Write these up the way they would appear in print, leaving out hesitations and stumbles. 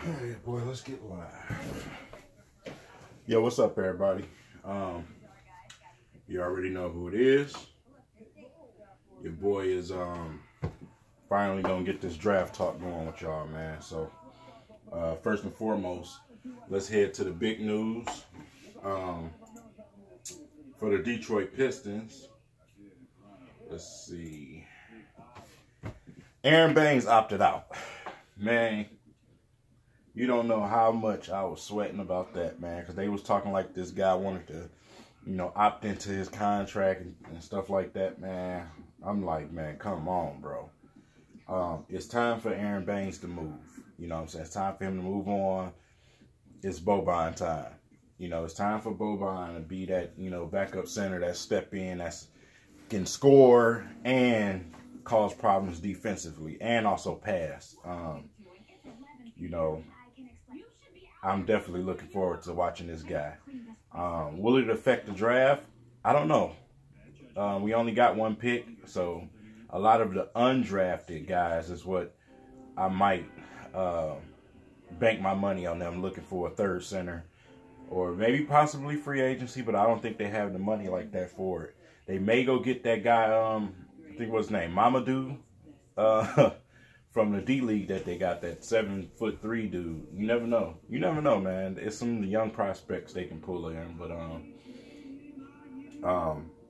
Alright, boy, let's get live. Yo, what's up, everybody? You already know who it is. Your boy is finally gonna get this draft talk going with y'all, man. So, first and foremost, let's head to the big news. For the Detroit Pistons, let's see. Aaron Baines opted out. Man, you don't know how much I was sweating about that, man, because they was talking like this guy wanted to, opt into his contract and stuff like that, man. I'm like, man, come on, bro. It's time for Aaron Baines to move. You know what I'm saying? It's time for him to move on. It's Boban time. It's time for Boban to be that, backup center that step in, that's can score and cause problems defensively and also pass. I'm definitely looking forward to watching this guy. Will it affect the draft? I don't know. We only got one pick, so a lot of the undrafted guys is what I might bank my money on them looking for a third center. Or maybe possibly free agency, but I don't think they have the money like that for it. They may go get that guy, I think what's his name, Mamadou, from the D League that they got, that 7'3" dude. You never know. You never know, man. It's some young prospects they can pull in,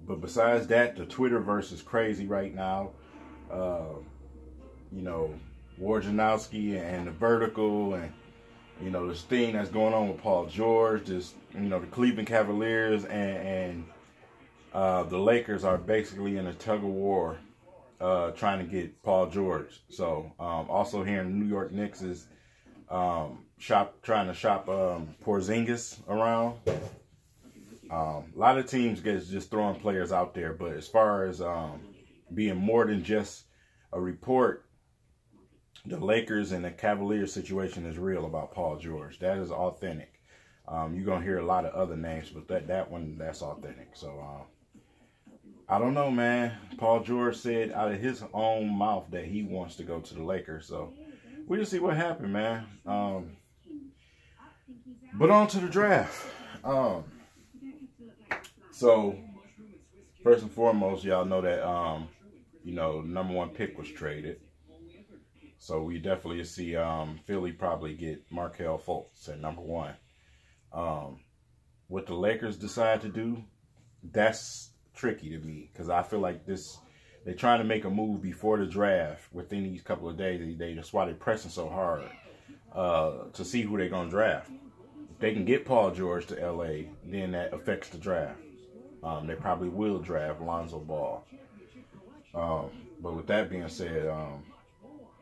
but besides that, the Twitterverse is crazy right now. Wojnarowski and the Vertical and this thing that's going on with Paul George, the Cleveland Cavaliers and the Lakers are basically in a tug of war trying to get Paul George. So also here in New York, Knicks is trying to shop Porzingis around. A lot of teams just throwing players out there, but as far as being more than just a report, the Lakers and the Cavaliers situation is real about Paul George. That is authentic. You're going to hear a lot of other names, but that one, that's authentic. So, I don't know, man. Paul George said out of his own mouth that he wants to go to the Lakers. So, we'll just see what happens, man. But on to the draft. So, first and foremost, y'all know that, number one pick was traded. So we definitely see Philly probably get Markelle Fultz at number one. What the Lakers decide to do, that's tricky to me, because I feel like they're trying to make a move before the draft within these couple of days. That's why they're pressing so hard to see who they're going to draft. If they can get Paul George to L.A., then that affects the draft. They probably will draft Lonzo Ball. But with that being said,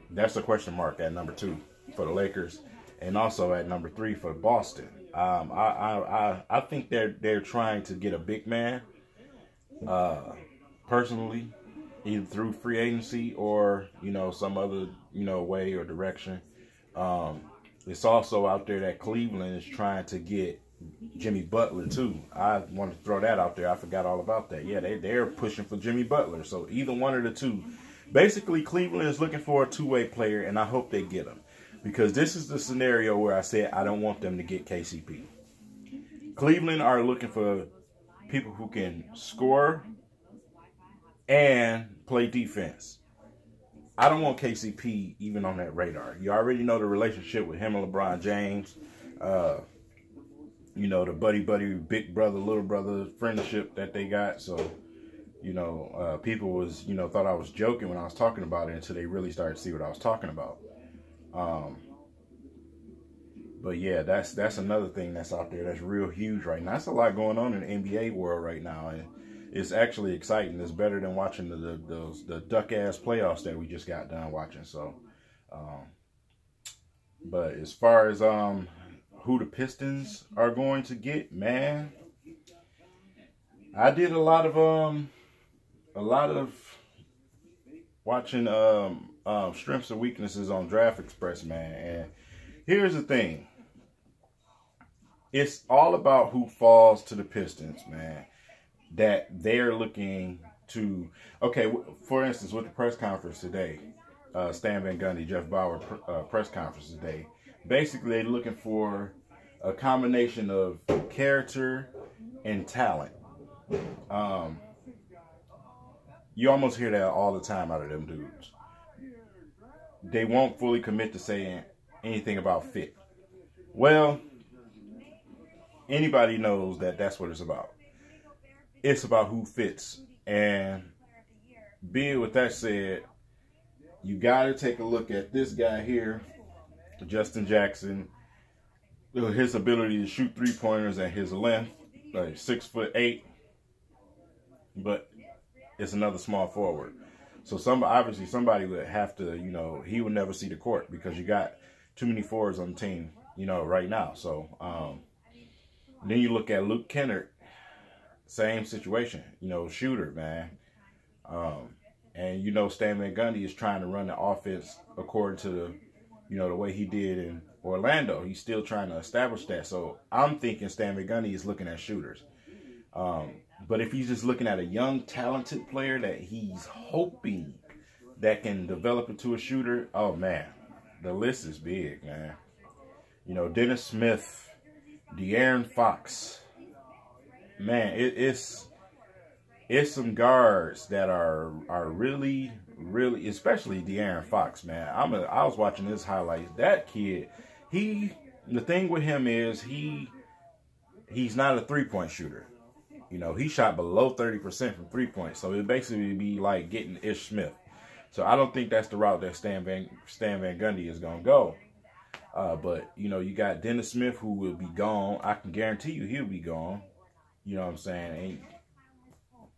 that's a question mark at number 2 for the Lakers, and also at number 3 for Boston. I think they're trying to get a big man, personally, either through free agency or some other way or direction. It's also out there that Cleveland is trying to get Jimmy Butler too. I want to throw that out there. I forgot all about that. Yeah, they're pushing for Jimmy Butler. So either one of the two. Basically, Cleveland is looking for a two-way player, and I hope they get him. Because this is the scenario where I said I don't want them to get KCP. Cleveland are looking for people who can score and play defense. I don't want KCP even on that radar. You already know the relationship with him and LeBron James. The buddy, big brother, little brother friendship that they got. So, people was, thought I was joking when I was talking about it until they really started to see what I was talking about. But yeah, that's another thing that's out there that's real huge right now. That's a lot going on in the NBA world right now, and it's actually exciting. It's better than watching the duck-ass playoffs that we just got done watching. So, but as far as who the Pistons are going to get, man, I did a lot of watching strengths and weaknesses on Draft Express, man. And here's the thing. It's all about who falls to the Pistons, man. That they're looking to... Okay, for instance, with the press conference today, Stan Van Gundy, Jeff Bauer press conference today, basically they're looking for a combination of character and talent. You almost hear that all the time out of them dudes. They won't fully commit to saying anything about fit. Well, anybody knows that that's what it's about. It's about who fits. And being with that said, you got to take a look at this guy here, Justin Jackson. His ability to shoot three-pointers and his length, like 6'8", but it's another small forward. So obviously somebody would have to, he would never see the court because you got too many forwards on the team, right now. So then you look at Luke Kennard, same situation, shooter, man. And Stan Van Gundy is trying to run the offense according to the way he did in Orlando. He's still trying to establish that. So I'm thinking Stan Van Gundy is looking at shooters. But if he's just looking at a young, talented player that he's hoping that can develop into a shooter, oh, man, the list is big, man. Dennis Smith, De'Aaron Fox. Man, it's some guards that are really, really, especially De'Aaron Fox, man. I was watching his highlights. That kid, the thing with him is he's not a three-point shooter. He shot below 30% from three-point. So it basically be like getting Ish Smith. So I don't think that's the route that Stan Van Gundy is going to go. But, you got Dennis Smith who will be gone. I can guarantee you he'll be gone. You know what I'm saying?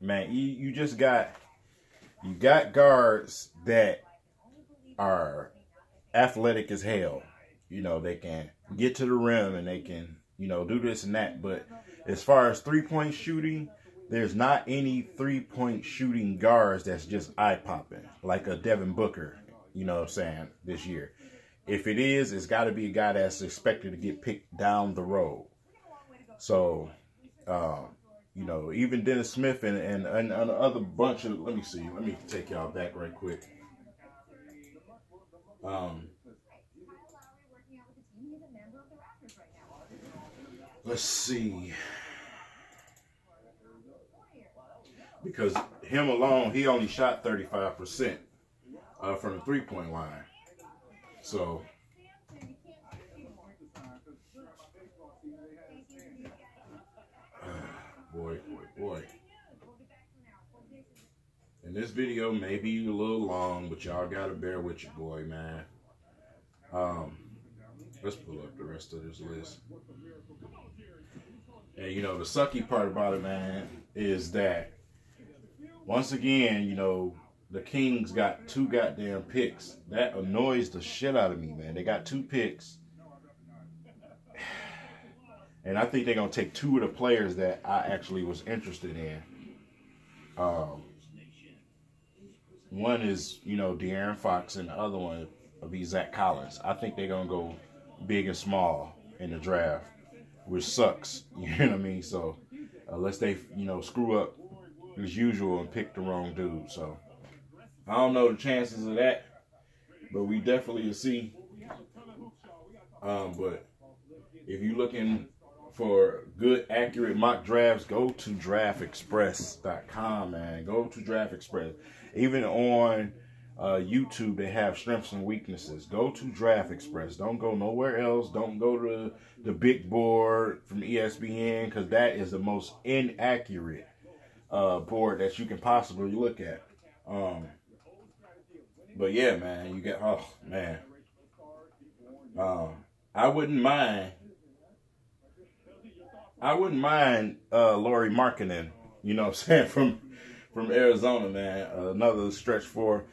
Man, you got guards that are athletic as hell. They can get to the rim and they can, do this and that. But as far as three-point shooting, there's not any three-point shooting guards that's just eye-popping, like a Devin Booker, this year. If it is, it's got to be a guy that's expected to get picked down the road. So, even Dennis Smith and other bunch of, let me take y'all back right quick. Let's see. Because him alone, he only shot 35% from the three-point line. So, boy. And this video may be a little long, but y'all gotta bear with your boy, man. Let's pull up the rest of this list. And the sucky part about it, man, is that once again, the Kings got 2 goddamn picks. That annoys the shit out of me, man. They got 2 picks. And I think they're going to take 2 of the players that I actually was interested in. One is, De'Aaron Fox, and the other one will be Zach Collins. I think they're going to go big and small in the draft, which sucks. You know what I mean? So, unless they, screw up as usual and pick the wrong dude. So, I don't know the chances of that, but we definitely will see. But if you're looking for good, accurate mock drafts, go to draftexpress.com, man. Go to Draft Express. Even on YouTube, they have strengths and weaknesses. Go to Draft Express. Don't go nowhere else. Don't go to the big board from ESPN, because that is the most inaccurate board that you can possibly look at. But yeah, man, you got, oh man, I wouldn't mind Lauri Markkanen, from Arizona, man. Another stretch 4.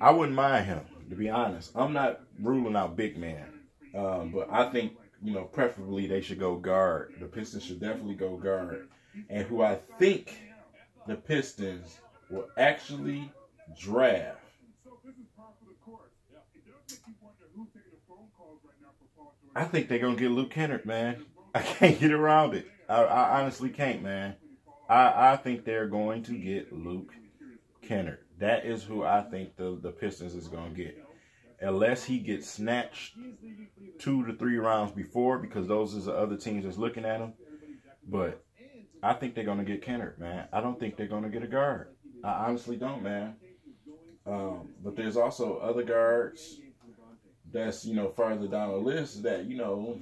I wouldn't mind him, to be honest. I'm not ruling out big man, but I think preferably they should go guard. The Pistons should definitely go guard, and who I think the Pistons will actually draft. I think they're going to get Luke Kennard, man. I can't get around it. I honestly can't, man. I think they're going to get Luke Kennard. That is who I think the Pistons is going to get. unless he gets snatched 2 to 3 rounds before, because those is the other teams that's looking at him. But I think they're going to get Kennard, man. I don't think they're going to get a guard. I honestly don't, man. But there's also other guards that's, farther down the list that, the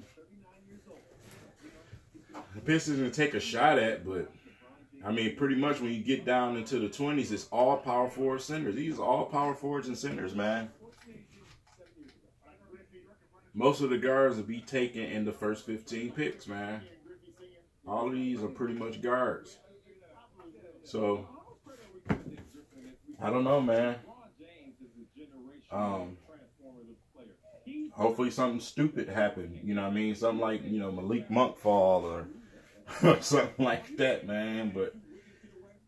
Pistons can take a shot at. But, I mean, pretty much when you get down into the 20s, it's all power forward centers. These are all power forwards and centers, man. Most of the guards will be taken in the first 15 picks, man. All of these are pretty much guards. So, I don't know, man. Hopefully something stupid happened. You know what I mean? Something like, Malik Monk fall or something like that, man. But,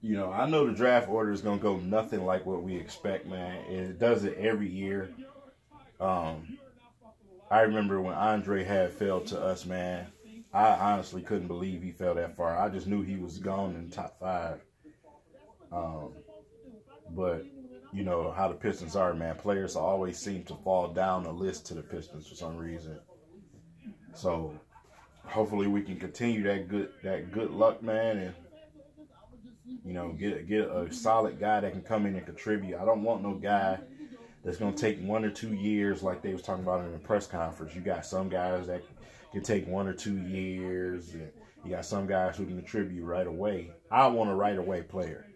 I know the draft order is going to go nothing like what we expect, man. It does it every year. I remember when Andre had fell to us, man. I honestly couldn't believe he fell that far. I just knew he was gone in the top 5. But, how the Pistons are, man. Players always seem to fall down the list to the Pistons for some reason. So, hopefully we can continue that good luck, man, and, get a solid guy that can come in and contribute. I don't want no guy that's going to take 1 or 2 years like they was talking about in the press conference. You got some guys that can take 1 or 2 years, and you got some guys who can contribute right away. I want a right-away player.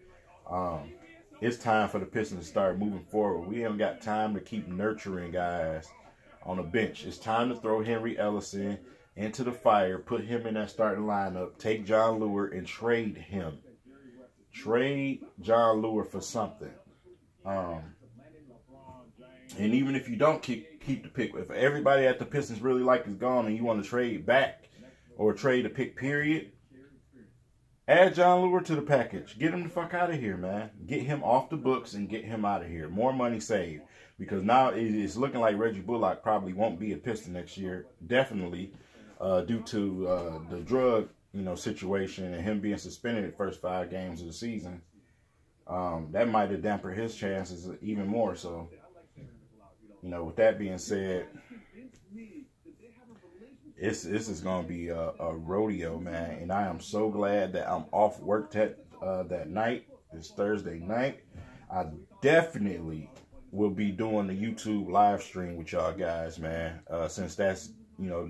It's time for the Pistons to start moving forward. We haven't got time to keep nurturing guys on the bench. It's time to throw Henry Ellison into the fire, put him in that starting lineup, take John Lure and trade him. Trade John Lure for something. And even if you don't keep the pick, if everybody at the Pistons really like is gone and you want to trade back or trade a pick, period, add John Lure to the package. Get him the fuck out of here, man. Get him off the books and get him out of here. More money saved. Because now it's looking like Reggie Bullock probably won't be a Piston next year. Definitely due to the drug, situation and him being suspended the first 5 games of the season. That might have dampened his chances even more. So, with that being said, this is going to be a rodeo, man. And I am so glad that I'm off work that night. It's Thursday night. I definitely will be doing the YouTube live stream with y'all guys, man. Since that's,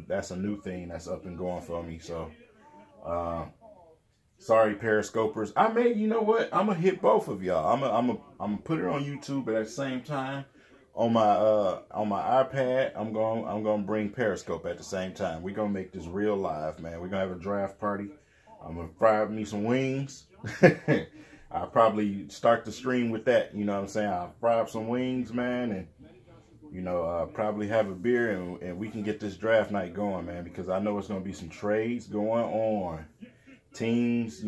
that's a new thing that's up and going for me. So, sorry, Periscopers. I may, you know what? I'm going to hit both of y'all. I'm gonna put it on YouTube, but at the same time, on my iPad, I'm gonna bring Periscope at the same time. We're gonna make this real live, man. We're gonna have a draft party. I'm gonna fry me some wings. I'll probably start the stream with that. You know what I'm saying? I'll fry up some wings, man, and probably have a beer, and we can get this draft night going, man. Because I know it's gonna be some trades going on. Teams,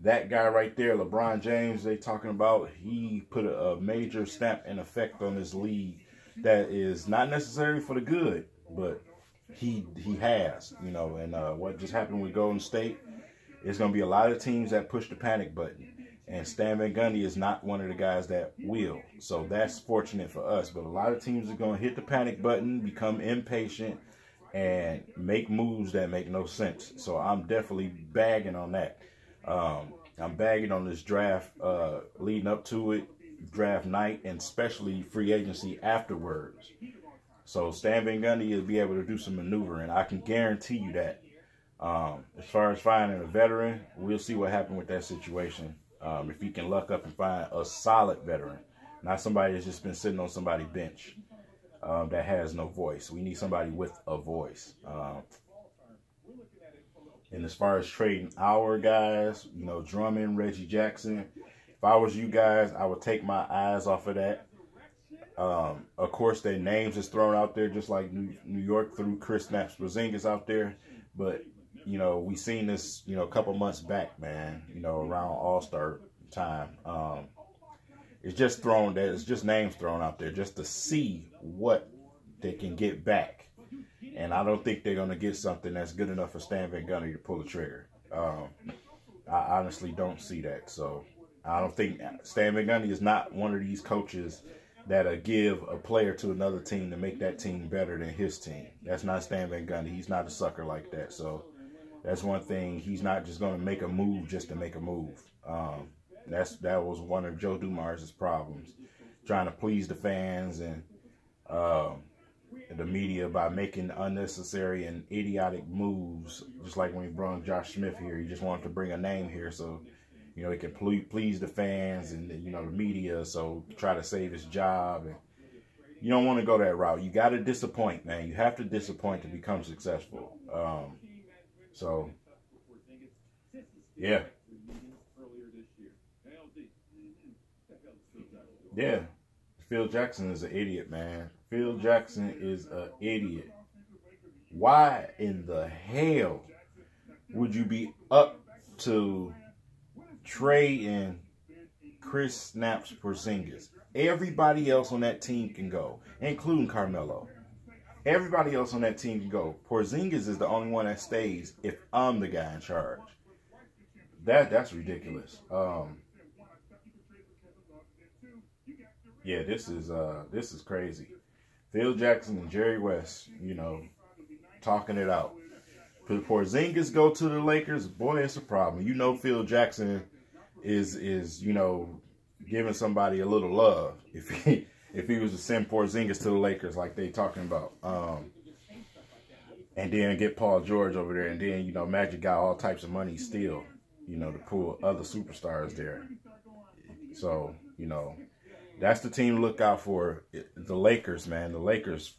that guy right there, LeBron James, they talking about, he put a major stamp and effect on this league that is not necessary for the good, but he has, and what just happened with Golden State, it's going to be a lot of teams that push the panic button, and Stan Van Gundy is not one of the guys that will, so that's fortunate for us, but a lot of teams are going to hit the panic button, become impatient, and make moves that make no sense, so I'm definitely bagging on that. I'm bagging on this draft leading up to it, draft night, and especially free agency afterwards. So Stan Van Gundy will be able to do some maneuvering. I can guarantee you that. As far as finding a veteran, we'll see what happens with that situation. If he can luck up and find a solid veteran, not somebody that's just been sitting on somebody's bench that has no voice. We need somebody with a voice. And as far as trading our guys, Drummond, Reggie Jackson, if I was you guys, I would take my eyes off of that. Of course, their names is thrown out there just like New York threw Chris Porzingis out there. But, we seen this, a couple months back, man, around All-Star time. It's just names thrown out there just to see what they can get back. And I don't think they're going to get something that's good enough for Stan Van Gundy to pull the trigger. I honestly don't see that. So I don't think Stan Van Gundy is not one of these coaches that'll give a player to another team to make that team better than his team. That's not Stan Van Gundy. He's not a sucker like that. So that's one thing. He's not just going to make a move just to make a move. That was one of Joe Dumars' problems, trying to please the fans and the media by making unnecessary and idiotic moves. Just like when he brought Josh Smith here, he just wanted to bring a name here so he can please the fans and the media. So try to save his job, and you don't want to go that route. You got to disappoint, man. You have to disappoint to become successful. So yeah. Yeah, Phil Jackson is an idiot, man. Phil Jackson is an idiot. Why in the hell would you be up to trading Chris Snaps Porzingis? Everybody else on that team can go, including Carmelo. Everybody else on that team can go. Porzingis is the only one that stays if I'm the guy in charge. That's ridiculous. Yeah, this is crazy. Phil Jackson and Jerry West, talking it out. Could Porzingis go to the Lakers? Boy, it's a problem. Phil Jackson is giving somebody a little love if he was to send Porzingis to the Lakers like they talking about. And then get Paul George over there, and then Magic got all types of money still, to pull other superstars there. So, that's the team to look out for. The Lakers, man. The Lakers,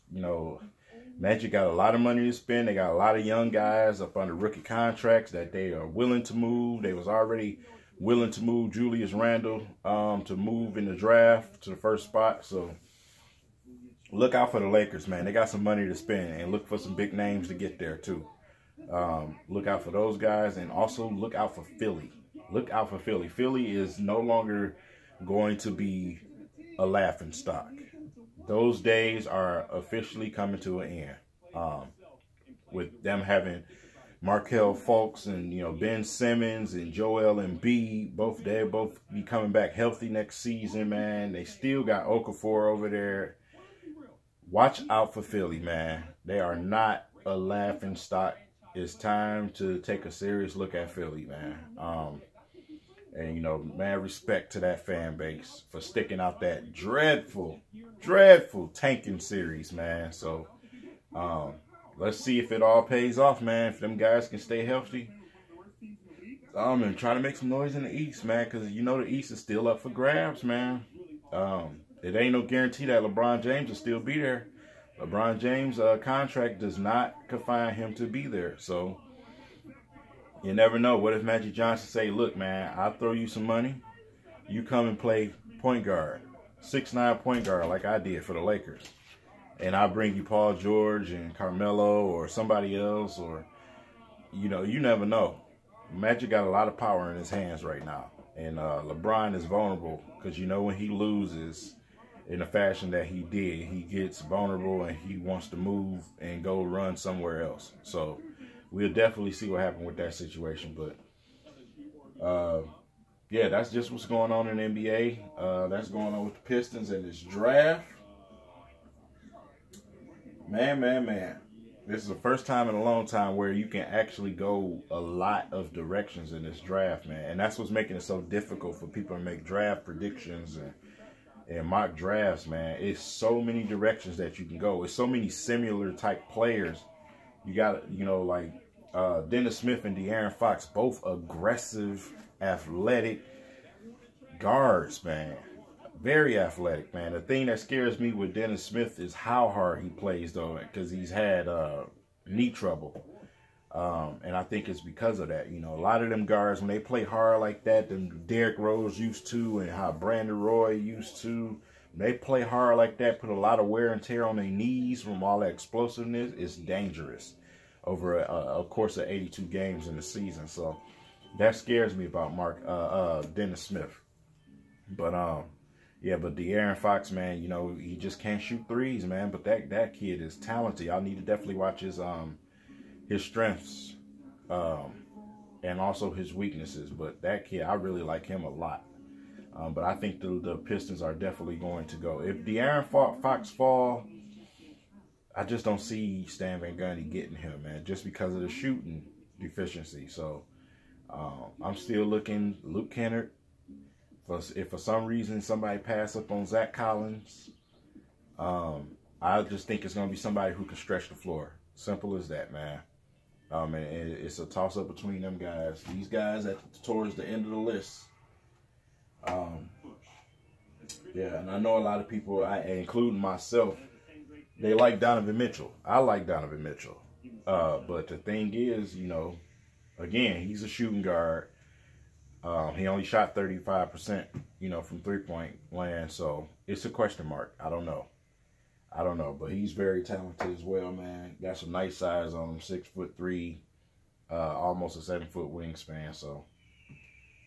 Magic got a lot of money to spend. They got a lot of young guys up under rookie contracts that they are willing to move. They was already willing to move Julius Randle to move in the draft to the first spot. So look out for the Lakers, man. They got some money to spend, and look for some big names to get there too. Look out for those guys, and also look out for Philly. Look out for Philly. Philly is no longer going to be a laughing stock. Those days are officially coming to an end. With them having Markelle Fultz and Ben Simmons and Joel Embiid, they'll both be coming back healthy next season, man. They still got Okafor over there. Watch out for Philly, man. They are not a laughing stock. It's time to take a serious look at Philly, man. And, man, respect to that fan base for sticking out that dreadful tanking series, man. So, let's see if it all pays off, man. If them guys can stay healthy. And try to make some noise in the East, man, because, the East is still up for grabs, man. It ain't no guarantee that LeBron James will still be there. LeBron James' contract does not confine him to be there. So, you never know. What if Magic Johnson say, look, man, I'll throw you some money. You come and play point guard, 6'9" point guard like I did for the Lakers. And I'll bring you Paul George and Carmelo or somebody else, or, you never know. Magic got a lot of power in his hands right now. And LeBron is vulnerable because, when he loses in the fashion that he did, he gets vulnerable and he wants to move and go run somewhere else. So we'll definitely see what happened with that situation. But, yeah, that's just what's going on in the NBA. That's going on with the Pistons in this draft. Man. This is the first time in a long time where you can actually go a lot of directions in this draft, man. And that's what's making it so difficult for people to make draft predictions and mock drafts, man. It's so many directions that you can go. It's so many similar type players. You got, like Dennis Smith and De'Aaron Fox, both aggressive, athletic guards, man. Very athletic, man. The thing that scares me with Dennis Smith is how hard he plays, though, because he's had knee trouble. And I think it's because of that. A lot of them guards, when they play hard like that, them Derrick Rose used to and how Brandon Roy used to, when they play hard like that, put a lot of wear and tear on their knees from all that explosiveness. It's dangerous over a course of 82 games in the season. So that scares me about Dennis Smith. But, yeah, but De'Aaron Fox, man, he just can't shoot threes, man. But that kid is talented. Y'all need to definitely watch his strengths and also his weaknesses. But that kid, I really like him a lot. But I think the Pistons are definitely going to go. If De'Aaron Fox fall, I just don't see Stan Van Gundy getting him, man, just because of the shooting deficiency. So I'm still looking Luke Kennard. If for some reason somebody pass up on Zach Collins, I just think it's going to be somebody who can stretch the floor. Simple as that, man. And it's a toss-up between them guys. These guys towards the end of the list. Yeah, and I know a lot of people, including myself, they like Donovan Mitchell. I like Donovan Mitchell. But the thing is, you know, again, he's a shooting guard. He only shot 35%, you know, from three-point land. So it's a question mark. I don't know. But he's very talented as well, man. Got some nice size on him, 6'3", almost a 7-foot wingspan. So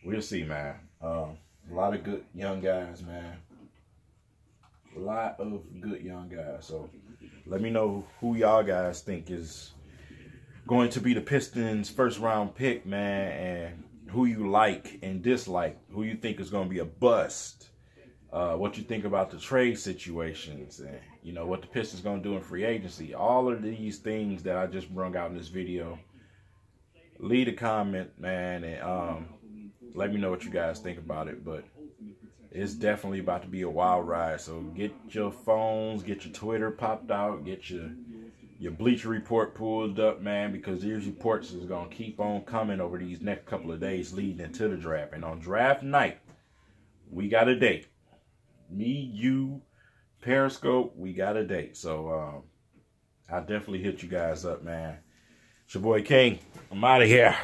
we'll see, man. A lot of good young guys, man. A lot of good young guys. So let me know who y'all guys think is going to be the Pistons' first-round pick, man, and who you like and dislike, who you think is going to be a bust, what you think about the trade situations, and, you know, what the Pistons going to do in free agency. All of these things that I just brought out in this video. Leave a comment, man, and let me know what you guys think about it. But it's definitely about to be a wild ride. So get your phones, get your Twitter popped out, get your Bleacher Report pulled up, man, because these reports is going to keep on coming over these next couple of days leading into the draft. And on draft night, we got a date. Me, you, Periscope, we got a date. So I'll definitely hit you guys up, man. It's your boy King. I'm out of here.